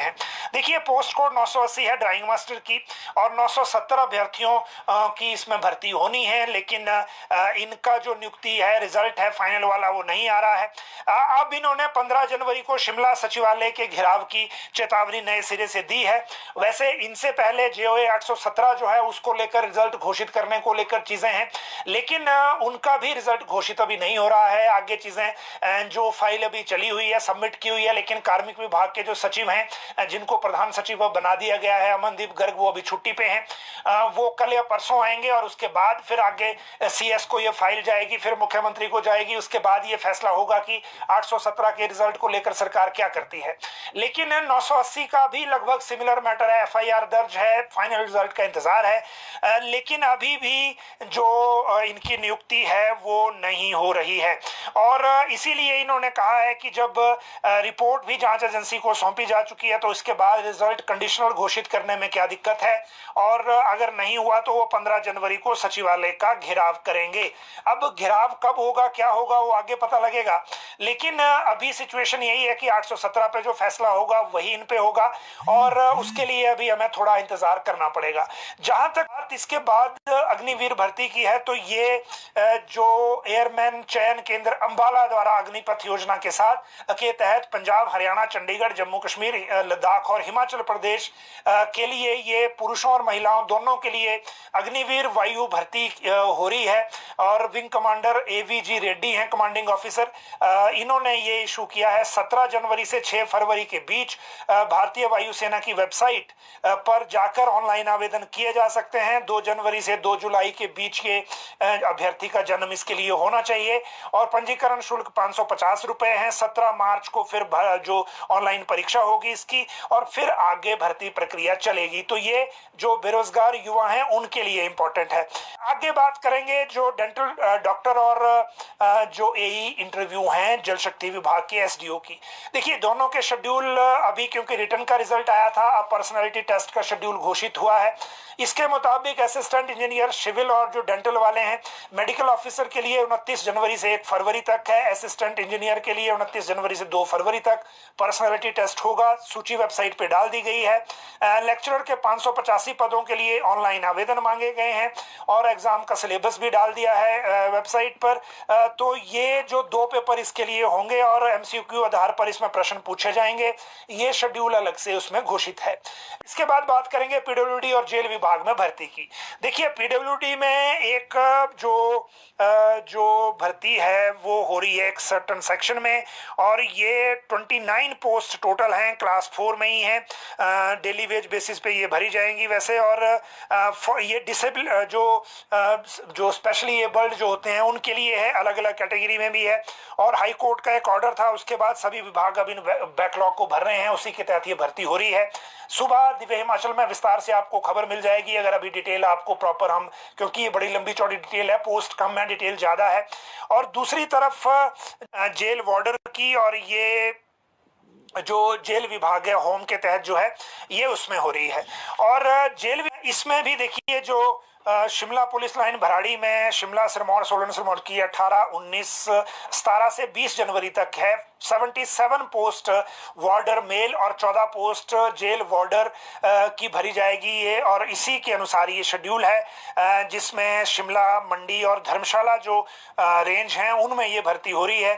हैं। देखिए, post code 980 है ड्राइंग मास्टर की और 970 अभ्यर्थियों की इसमें भर्ती होनी है, लेकिन इनका जो नियुक्ति है, रिजल्ट है फाइनल वाला, वो नहीं आ रहा है। अब इन्होंने 15 जनवरी को शिमला सचिवालय के घेराव की चेतावनी नए सिरे से दी है। वैसे इनसे पहले जेओए 817 जो है उसको लेकर रिजल्ट घोषित करने को लेकर चीजें हैं, लेकिन उनका भी रिजल्ट घोषित अभी नहीं हो रहा है। आगे चीजें जो फाइल अभी चली हुई है, सबमिट की हुई है, लेकिन कार्मिक विभाग के जो सचिव हैं, जिनको प्रधान सचिव बना दिया गया है, अमनदीप गर्ग, वो अभी छुट्टी पे हैं। वो कल या परसों आएंगे और उसके बाद फिर आगे सीएस को ये फाइल जाएगी, फिर मुख्यमंत्री को जाएगी। उसके बाद ये फैसला होगा कि 817 के रिजल्ट को लेकर सरकार क्या करती है। लेकिन 980 का भी लगभग सिमिलर मैटर है, एफआईआर दर्ज है, फाइनल रिजल्ट का इंतजार है, लेकिन अभी भी जो इनकी नियुक्ति है वो नहीं हो रही है। और इसीलिए इन्होंने कहा है कि जब रिपोर्ट भी जांच एजेंसी को सौंपी जा चुकी है तो इसके बाद रिजल्ट कंडीशनल घोषित करने में क्या दिक्कत है, और अगर नहीं हुआ तो वो 15 जनवरी को सचिवालय का घेराव करेंगे। अब घेराव कब होगा, क्या होगा, वो आगे पता लगेगा, लेकिन अभी सिचुएशन यही है कि 817 पे जो फैसला होगा वही इन पे होगा, और उसके लिए अभी हमें थोड़ा इंतजार करना पड़ेगा। जहां तक बात इसके बाद अग्निवीर भर्ती की है, तो ये जो एयरमैन चयन केंद्र अंबाला द्वारा अग्निपथ योजना के तहत पंजाब, हरियाणा, चंडीगढ़, जम्मू कश्मीर, लद्दाख और हिमाचल प्रदेश के लिए ये पुरुषों और महिलाओं दोनों के लिए अग्निवीर वायु भर्ती हो रही है। और विंग कमांडर एवीजी रेड्डी हैं कमांडिंग ऑफिसर, इन्होंने ये इशू किया है। 17 जनवरी से 6 फरवरी के बीच भारतीय वायुसेना की वेबसाइट पर जाकर ऑनलाइन आवेदन किए जा सकते हैं। 2 जनवरी से 2 जुलाई के बीच के अभ्यर्थी का जन्म इसके लिए होना चाहिए, और पंजीकरण शुल्क 550 रुपए है। 17 मार्च को फिर जो ऑनलाइन परीक्षा होगी इसकी, और फिर आगे भर्ती प्रक्रिया चलेगी। तो ये जो बेरोजगार युवा हैं उनके लिए इंपॉर्टेंट है। आगे बात करेंगे जो डेंटल डॉक्टर और जो एई इंटरव्यू हैं जल शक्ति विभाग के एसडीओ की। देखिए, दोनों के शेड्यूल अभी, क्योंकि रिटर्न का रिजल्ट आया था, अब पर्सनालिटी टेस्ट का शेड्यूल घोषित हुआ है। इसके मुताबिक असिस्टेंट इंजीनियर सिविल और जो डेंटल वाले हैं, मेडिकल ऑफिसर के लिए 29 जनवरी से 1 फरवरी तक है। असिस्टेंट इंजीनियर के लिए 29 जनवरी से 2 फरवरी तक पर्सनालिटी टेस्ट होगा। सूची वेबसाइट पे डाल दी गई है। लेक्चरर के 585 पदों के लिए ऑनलाइन आवेदन मांगे गए हैं और एग्जाम का सिलेबस भी डाल दिया है वेबसाइट पर। तो ये जो 2 पेपर इसके लिए होंगे और एमसीक्यू आधार पर इसमें प्रश्न पूछे जाएंगे, ये शेड्यूल अलग से उसमें घोषित है। इसके बाद बात करेंगे पीडब्ल्यूडी और जेल विभाग में भर्ती की। देखिए, पीडब्ल्यूडी में एक जो भर्ती है वो हो रही है एक सर्टन सेक्शन में, और ये 29 पोस्ट टोटल हैं, क्लास 4 में ही हैं। डेली वेज बेसिस पे ये भरी जाएंगी वैसे। और ये डिसेबल जो स्पेशली एबल्ड जो होते हैं उनके लिए है, अलग अलग कैटेगरी में भी है। और हाई कोर्ट का एक ऑर्डर था, उसके बाद सभी विभाग अब इन बैकलॉग को भर रहे हैं, उसी के तहत ये भर्ती हो रही है। सुबह दिव्य हिमाचल में विस्तार से आपको खबर मिल जाएगी, अगर अभी डिटेल आपको प्रॉपर हम, क्योंकि ये बड़ी लंबी चौड़ी डिटेल है, पोस्ट कम है, डिटेल ज्यादा है। और दूसरी तरफ जेल वार्डर की, और ये जो जेल विभाग है होम के तहत जो है, ये उसमें हो रही है। और जेल इसमें भी देखिए, जो शिमला पुलिस लाइन भराड़ी में शिमला सिरमौर सोलन सिरमौर की 18, 19, 17 से 20 जनवरी तक है। 77 पोस्ट वार्डर मेल और 14 पोस्ट जेल वार्डर की भरी जाएगी ये, और इसी के अनुसार ये शेड्यूल है, जिसमें शिमला, मंडी और धर्मशाला जो रेंज हैं उनमें ये भर्ती हो रही है।